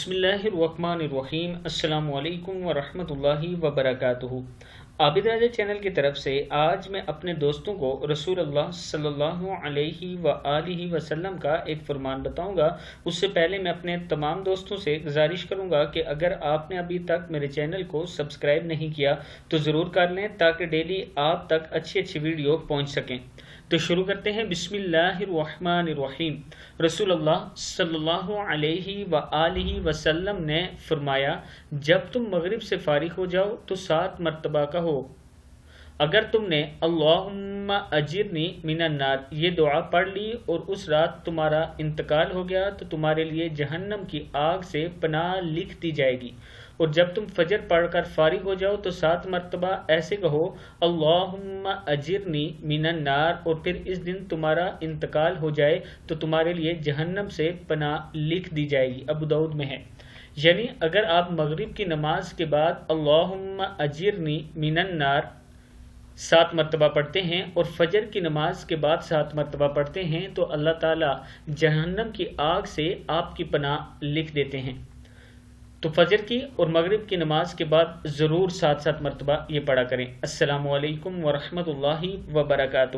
बिस्मिल्लाहिर्रहमानिर्रहीम। अस्सलामु अलैकुम वरहमतुल्लाहि वबरकातुहू। आबिद राजा चैनल की तरफ से आज मैं अपने दोस्तों को रसूलुल्लाह सल्लल्लाहु अलैहि वआलिहि वसल्लम का एक फरमान बताऊंगा। उससे पहले मैं अपने तमाम दोस्तों से गुजारिश करूंगा कि अगर आपने अभी तक मेरे चैनल को सब्सक्राइब नहीं किया तो ज़रूर कर लें ताकि डेली आप तक अच्छी अच्छी वीडियो पहुंच सकें। तो शुरू करते हैं। बिस्मिल्लाहिर्रहमानिर्रहीम। रसूलुल्लाह सल्लल्लाहु अलैहि वआलिहि वसल्लम ने फरमाया, जब तुम मगरिब से फारिग हो जाओ तो 7 मरतबा कहो, अगर तुमने अल्लाहुम्मा अजिरनी मिनन नार ये दुआ पढ़ ली और उस रात तुम्हारा इंतकाल हो गया तो तुम्हारे लिए जहन्नम की आग से पनाह लिख दी जाएगी। और जब तुम फजर पढ़कर फारिग हो जाओ तो 7 मरतबा ऐसे कहो, अल्लाहुम्मा अजिरनी मिनन नार, और फिर इस दिन तुम्हारा इंतकाल हो जाए तो तुम्हारे लिए जहन्नम से पनाह लिख दी जाएगी। अबू दाऊद में है। यानी अगर आप मगरिब की नमाज के बाद अल्लाहुम्मा अजिरनी मिनन नार 7 मरतबा पढ़ते हैं और फजर की नमाज के बाद 7 मरतबा पढ़ते हैं तो अल्लाह ताला जहन्नम की आग से आपकी पनाह लिख देते हैं। तो फजर की और मगरिब की नमाज के बाद ज़रूर 7-7 मरतबा ये पढ़ा करें। अस्सलामु अलैकुम वरहमतुल्लाहि वबरकातुहू।